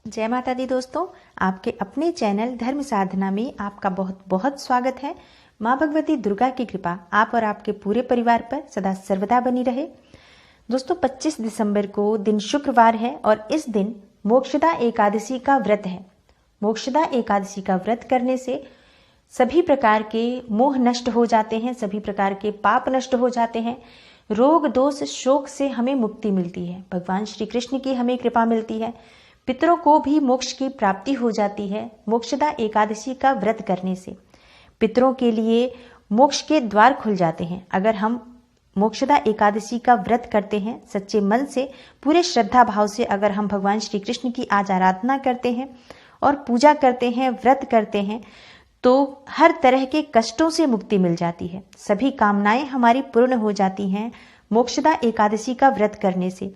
जय माता दी दोस्तों, आपके अपने चैनल धर्म साधना में आपका बहुत बहुत स्वागत है। माँ भगवती दुर्गा की कृपा आप और आपके पूरे परिवार पर सदा सर्वदा बनी रहे। दोस्तों 25 दिसंबर को दिन शुक्रवार है और इस दिन मोक्षदा एकादशी का व्रत है। मोक्षदा एकादशी का व्रत करने से सभी प्रकार के मोह नष्ट हो जाते हैं, सभी प्रकार के पाप नष्ट हो जाते हैं, रोग दोष शोक से हमें मुक्ति मिलती है, भगवान श्री कृष्ण की हमें कृपा मिलती है, पितरों को भी मोक्ष की प्राप्ति हो जाती है। मोक्षदा एकादशी का व्रत करने से पितरों के लिए मोक्ष के द्वार खुल जाते हैं। अगर हम मोक्षदा एकादशी का व्रत करते हैं, सच्चे मन से पूरे श्रद्धा भाव से अगर हम भगवान श्री कृष्ण की आज आराधना करते हैं और पूजा करते हैं, व्रत करते हैं, तो हर तरह के कष्टों से मुक्ति मिल जाती है, सभी कामनाएं हमारी पूर्ण हो जाती हैं मोक्षदा एकादशी का व्रत करने से।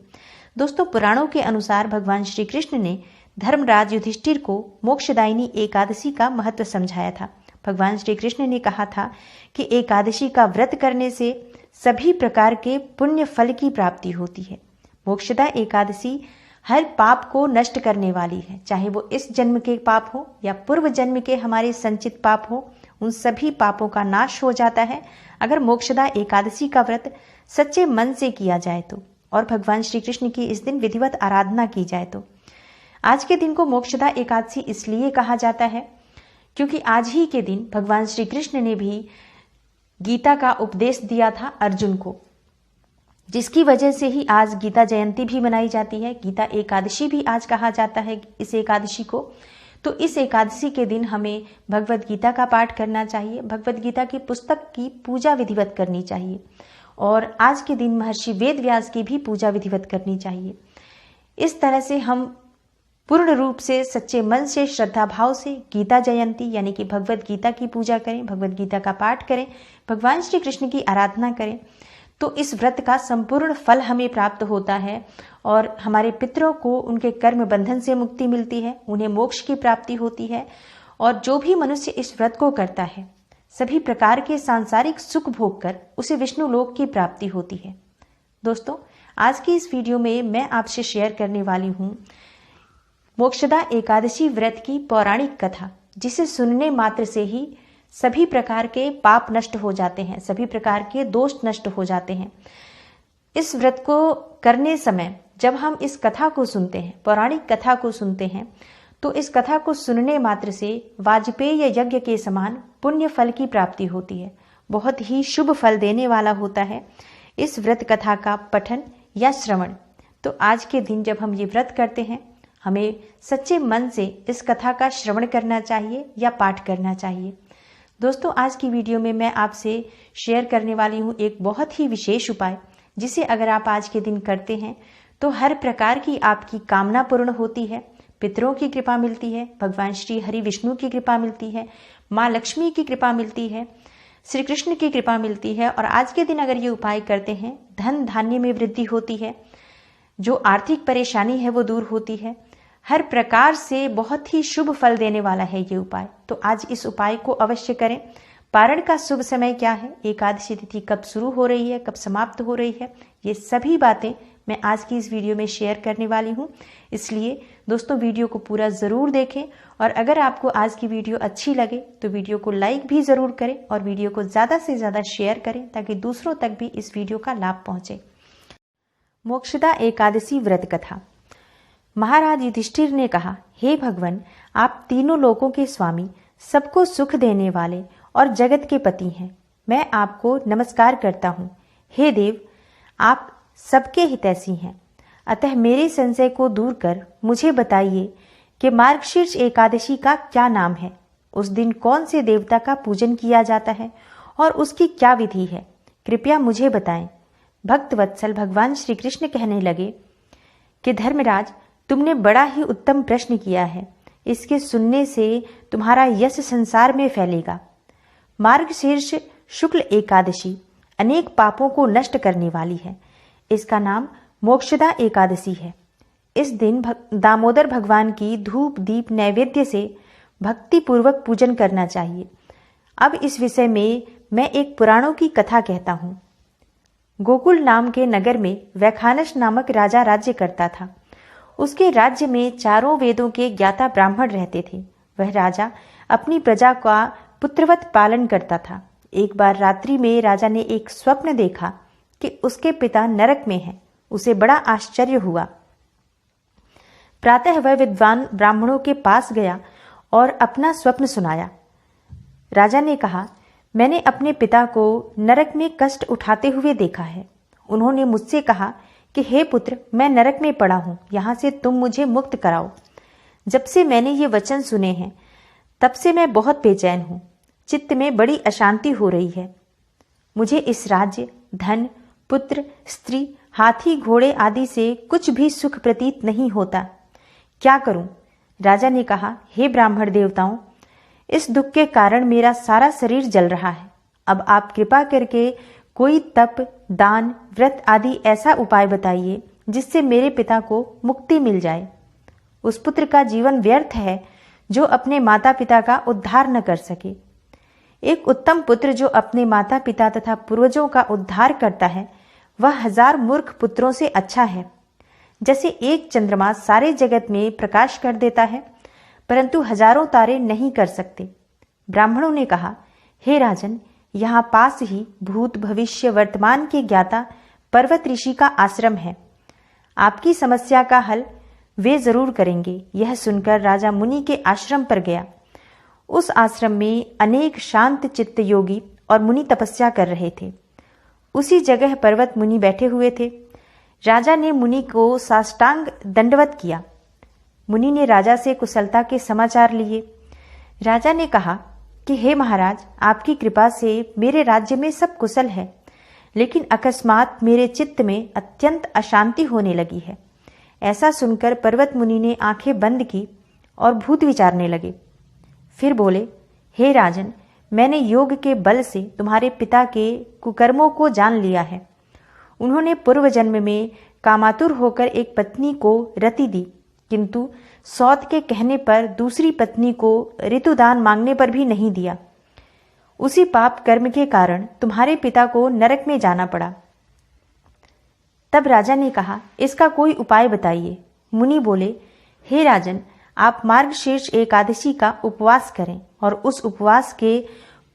दोस्तों पुराणों के अनुसार भगवान श्री कृष्ण ने धर्मराज युधिष्ठिर को मोक्षदायिनी एकादशी का महत्व समझाया था। भगवान श्री कृष्ण ने कहा था कि एकादशी का व्रत करने से सभी प्रकार के पुण्य फल की प्राप्ति होती है। मोक्षदा एकादशी हर पाप को नष्ट करने वाली है, चाहे वो इस जन्म के पाप हो या पूर्व जन्म के हमारे संचित पाप हो, उन सभी पापों का नाश हो जाता है अगर मोक्षदा एकादशी का व्रत सच्चे मन से किया जाए तो, और भगवान श्री कृष्ण की इस दिन विधिवत आराधना की जाए तो। आज के दिन को मोक्षदा एकादशी इसलिए कहा जाता है क्योंकि आज ही के दिन भगवान श्री कृष्ण ने भी गीता का उपदेश दिया था अर्जुन को, जिसकी वजह से ही आज गीता जयंती भी मनाई जाती है। गीता एकादशी भी आज कहा जाता है इस एकादशी को। तो इस एकादशी के दिन हमें भगवत गीता का पाठ करना चाहिए, भगवत गीता की पुस्तक की पूजा विधिवत करनी चाहिए, और आज के दिन महर्षि वेद व्यास की भी पूजा विधिवत करनी चाहिए। इस तरह से हम पूर्ण रूप से सच्चे मन से श्रद्धा भाव से गीता जयंती यानी कि भगवत गीता की पूजा करें, भगवत गीता का पाठ करें, भगवान श्री कृष्ण की आराधना करें, तो इस व्रत का संपूर्ण फल हमें प्राप्त होता है और हमारे पितरों को उनके कर्म बंधन से मुक्ति मिलती है, उन्हें मोक्ष की प्राप्ति होती है। और जो भी मनुष्य इस व्रत को करता है सभी प्रकार के सांसारिक सुख भोग कर उसे विष्णु लोक की प्राप्ति होती है। दोस्तों आज की इस वीडियो में मैं आपसे शेयर करने वाली हूँ मोक्षदा एकादशी व्रत की पौराणिक कथा, जिसे सुनने मात्र से ही सभी प्रकार के पाप नष्ट हो जाते हैं, सभी प्रकार के दोष नष्ट हो जाते हैं। इस व्रत को करने समय जब हम इस कथा को सुनते हैं, पौराणिक कथा को सुनते हैं, तो इस कथा को सुनने मात्र से वाजपेय यज्ञ के समान पुण्य फल की प्राप्ति होती है। बहुत ही शुभ फल देने वाला होता है इस व्रत कथा का पठन या श्रवण। तो आज के दिन जब हम ये व्रत करते हैं, हमें सच्चे मन से इस कथा का श्रवण करना चाहिए या पाठ करना चाहिए। दोस्तों आज की वीडियो में मैं आपसे शेयर करने वाली हूँ एक बहुत ही विशेष उपाय, जिसे अगर आप आज के दिन करते हैं तो हर प्रकार की आपकी कामना पूर्ण होती है, पितरों की कृपा मिलती है, भगवान श्री हरि विष्णु की कृपा मिलती है, माँ लक्ष्मी की कृपा मिलती है, श्री कृष्ण की कृपा मिलती है। और आज के दिन अगर ये उपाय करते हैं धन धान्य में वृद्धि होती है, जो आर्थिक परेशानी है वो दूर होती है, हर प्रकार से बहुत ही शुभ फल देने वाला है ये उपाय। तो आज इस उपाय को अवश्य करें। पारण का शुभ समय क्या है, एकादशी तिथि कब शुरू हो रही है, कब समाप्त हो रही है, ये सभी बातें मैं आज की इस वीडियो में शेयर करने वाली हूँ। इसलिए दोस्तों वीडियो को पूरा ज़रूर देखें, और अगर आपको आज की वीडियो अच्छी लगे तो वीडियो को लाइक भी ज़रूर करें और वीडियो को ज़्यादा से ज़्यादा शेयर करें ताकि दूसरों तक भी इस वीडियो का लाभ पहुँचे। मोक्षदा एकादशी व्रत कथा। महाराज युधिष्ठिर ने कहा, हे भगवान, आप तीनों लोकों के स्वामी, सबको सुख देने वाले और जगत के पति हैं। मैं आपको नमस्कार करता हूँ। हे देव, आप सबके हितैषी हैं, अतः मेरे संशय को दूर कर मुझे बताइए कि मार्गशीर्ष एकादशी का क्या नाम है, उस दिन कौन से देवता का पूजन किया जाता है और उसकी क्या विधि है, कृपया मुझे बताएं। भक्त वत्सल भगवान श्री कृष्ण कहने लगे कि धर्मराज, तुमने बड़ा ही उत्तम प्रश्न किया है, इसके सुनने से तुम्हारा यश संसार में फैलेगा। मार्गशीर्ष शुक्ल एकादशी अनेक पापों को नष्ट करने वाली है। इसका नाम मोक्षदा एकादशी है। इस दिन दामोदर भगवान की धूप दीप नैवेद्य से भक्ति पूर्वक पूजन करना चाहिए। अब इस विषय में मैं एक पुराणों की कथा कहता हूँ। गोकुल नाम के नगर में वैखानस नामक राजा राज्य करता था। उसके राज्य में चारों वेदों के ज्ञाता ब्राह्मण रहते थे। वह राजा अपनी प्रजा का पुत्रवत पालन करता था। एक बार रात्रि में राजा ने एक स्वप्न देखा कि उसके पिता नरक में हैं। उसे बड़ा आश्चर्य हुआ। प्रातः वह विद्वान ब्राह्मणों के पास गया और अपना स्वप्न सुनाया। राजा ने कहा, मैंने अपने पिता को नरक में कष्ट उठाते हुए देखा है। उन्होंने मुझसे कहा कि हे पुत्र, मैं नरक में पड़ा हूं, यहां से तुम मुझे मुक्त कराओ। जब से मैंने ये वचन सुने हैं तब से मैं बहुत बेचैन हूं। चित्त में बड़ी अशांति हो रही है। मुझे इस राज्य, धन, पुत्र, स्त्री, हाथी, घोड़े आदि से कुछ भी सुख प्रतीत नहीं होता। क्या करूं? राजा ने कहा, हे ब्राह्मण देवताओं, इस दुख के कारण मेरा सारा शरीर जल रहा है। अब आप कृपा करके कोई तप, दान, व्रत आदि ऐसा उपाय बताइए जिससे मेरे पिता को मुक्ति मिल जाए। उस पुत्र का जीवन व्यर्थ है जो अपने माता पिता का उद्धार न कर सके। एक उत्तम पुत्र जो अपने माता पिता तथा पूर्वजों का उद्धार करता है, वह 1000 मूर्ख पुत्रों से अच्छा है। जैसे एक चंद्रमा सारे जगत में प्रकाश कर देता है, परंतु हजारों तारे नहीं कर सकते। ब्राह्मणों ने कहा, हे राजन, यहाँ पास ही भूत, भविष्य, वर्तमान के ज्ञाता पर्वत ऋषि का आश्रम है। आपकी समस्या का हल वे जरूर करेंगे। यह सुनकर राजा मुनि के आश्रम पर गया। उस आश्रम में अनेक शांत चित्त योगी और मुनि तपस्या कर रहे थे। उसी जगह पर्वत मुनि बैठे हुए थे। राजा ने मुनि को साष्टांग दंडवत किया। मुनि ने राजा से कुशलता के समाचार लिए। राजा ने कहा कि हे महाराज, आपकी कृपा से मेरे राज्य में सब कुशल है, लेकिन अकस्मात मेरे चित्त में अत्यंत अशांति होने लगी है। ऐसा सुनकर पर्वत मुनि ने आंखें बंद की और भूत विचारने लगे। फिर बोले, हे राजन, मैंने योग के बल से तुम्हारे पिता के कुकर्मों को जान लिया है। उन्होंने पूर्व जन्म में कामातुर होकर एक पत्नी को रति दी, किंतु सौत के कहने पर दूसरी पत्नी को ऋतुदान मांगने पर भी नहीं दिया। उसी पाप कर्म के कारण तुम्हारे पिता को नरक में जाना पड़ा। तब राजा ने कहा, इसका कोई उपाय बताइए। मुनि बोले, हे राजन, आप मार्गशीर्ष एकादशी का उपवास करें और उस उपवास के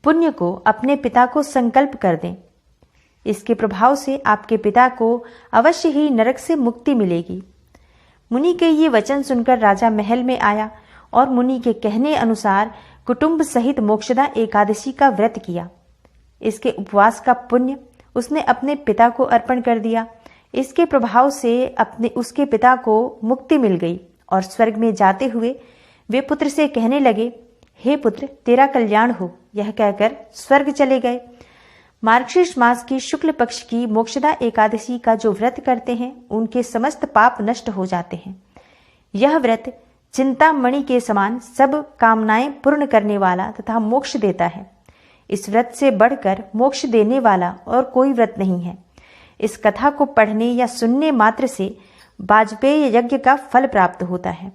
पुण्य को अपने पिता को संकल्प कर दें। इसके प्रभाव से आपके पिता को अवश्य ही नरक से मुक्ति मिलेगी। मुनि के ये वचन सुनकर राजा महल में आया और मुनि के कहने अनुसार कुटुंब सहित मोक्षदा एकादशी का व्रत किया। इसके उपवास का पुण्य उसने अपने पिता को अर्पण कर दिया। इसके प्रभाव से उसके पिता को मुक्ति मिल गई और स्वर्ग में जाते हुए वे पुत्र से कहने लगे, हे पुत्र, तेरा कल्याण हो। यह कहकर स्वर्ग चले गए। मार्गशीर्ष मास की शुक्ल पक्ष की मोक्षदा एकादशी का जो व्रत करते हैं, उनके समस्त पाप नष्ट हो जाते हैं। यह व्रत चिंतामणि के समान सब कामनाएं पूर्ण करने वाला तथा मोक्ष देता है। इस व्रत से बढ़कर मोक्ष देने वाला और कोई व्रत नहीं है। इस कथा को पढ़ने या सुनने मात्र से वाजपेय यज्ञ का फल प्राप्त होता है।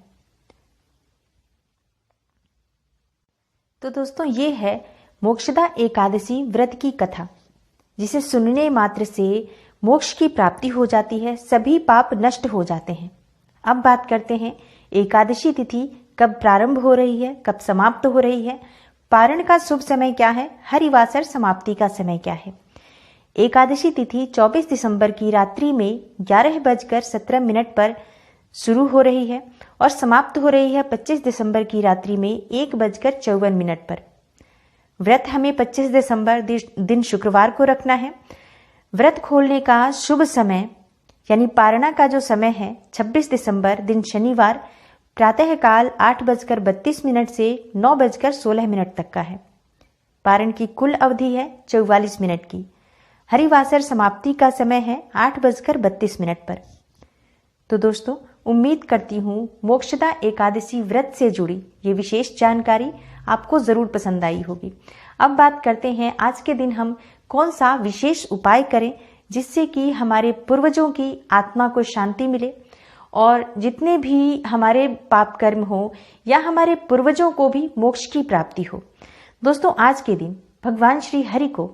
तो दोस्तों, ये है मोक्षदा एकादशी व्रत की कथा, जिसे सुनने मात्र से मोक्ष की प्राप्ति हो जाती है, सभी पाप नष्ट हो जाते हैं। अब बात करते हैं एकादशी तिथि कब प्रारंभ हो रही है, कब समाप्त हो रही है, पारण का शुभ समय क्या है, हरिवासर समाप्ति का समय क्या है। एकादशी तिथि 24 दिसंबर की रात्रि में 11:17 पर शुरू हो रही है और समाप्त हो रही है 25 दिसंबर की रात्रि में 1:54 पर। व्रत हमें 25 दिसंबर दिन शुक्रवार को रखना है। व्रत खोलने का शुभ समय यानी पारणा का जो समय है 26 दिसंबर दिन शनिवार प्रातःकाल 8:32 से 9:16 तक का है। पारण की कुल अवधि है 44 मिनट की। हरिवासर समाप्ति का समय है 8:32 पर। तो दोस्तों, उम्मीद करती हूँ मोक्षदा एकादशी व्रत से जुड़ी ये विशेष जानकारी आपको जरूर पसंद आई होगी। अब बात करते हैं आज के दिन हम कौन सा विशेष उपाय करें जिससे कि हमारे पूर्वजों की आत्मा को शांति मिले और जितने भी हमारे पाप कर्म हो या हमारे पूर्वजों को भी मोक्ष की प्राप्ति हो। दोस्तों, आज के दिन भगवान श्री हरि को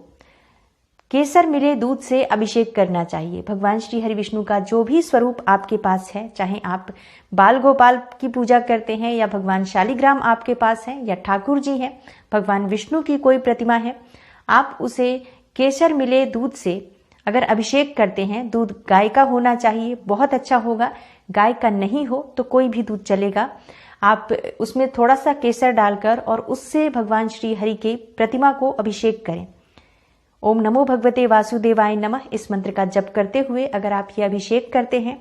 केसर मिले दूध से अभिषेक करना चाहिए। भगवान श्री हरि विष्णु का जो भी स्वरूप आपके पास है, चाहे आप बाल गोपाल की पूजा करते हैं या भगवान शालिग्राम आपके पास है या ठाकुर जी हैं, भगवान विष्णु की कोई प्रतिमा है, आप उसे केसर मिले दूध से अगर अभिषेक करते हैं, दूध गाय का होना चाहिए, बहुत अच्छा होगा। गाय का नहीं हो तो कोई भी दूध चलेगा। आप उसमें थोड़ा सा केसर डालकर और उससे भगवान श्री हरि के प्रतिमा को अभिषेक करें। ओम नमो भगवते वासुदेवाय नमः इस मंत्र का जप करते हुए अगर आप ये अभिषेक करते हैं,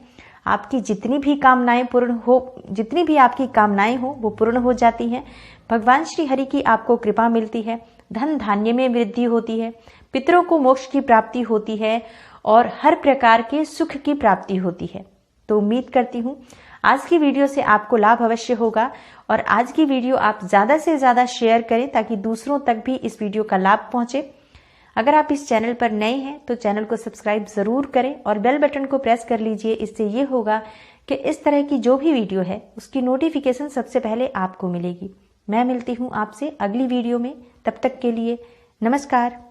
आपकी जितनी भी आपकी कामनाएं हो वो पूर्ण हो जाती हैं। भगवान श्री हरि की आपको कृपा मिलती है, धन धान्य में वृद्धि होती है, पितरों को मोक्ष की प्राप्ति होती है और हर प्रकार के सुख की प्राप्ति होती है। तो उम्मीद करती हूँ आज की वीडियो से आपको लाभ अवश्य होगा और आज की वीडियो आप ज़्यादा से ज़्यादा शेयर करें ताकि दूसरों तक भी इस वीडियो का लाभ पहुँचे। अगर आप इस चैनल पर नए हैं तो चैनल को सब्सक्राइब ज़रूर करें और बेल बटन को प्रेस कर लीजिए। इससे ये होगा कि इस तरह की जो भी वीडियो है उसकी नोटिफिकेशन सबसे पहले आपको मिलेगी। मैं मिलती हूँ आपसे अगली वीडियो में, तब तक के लिए नमस्कार।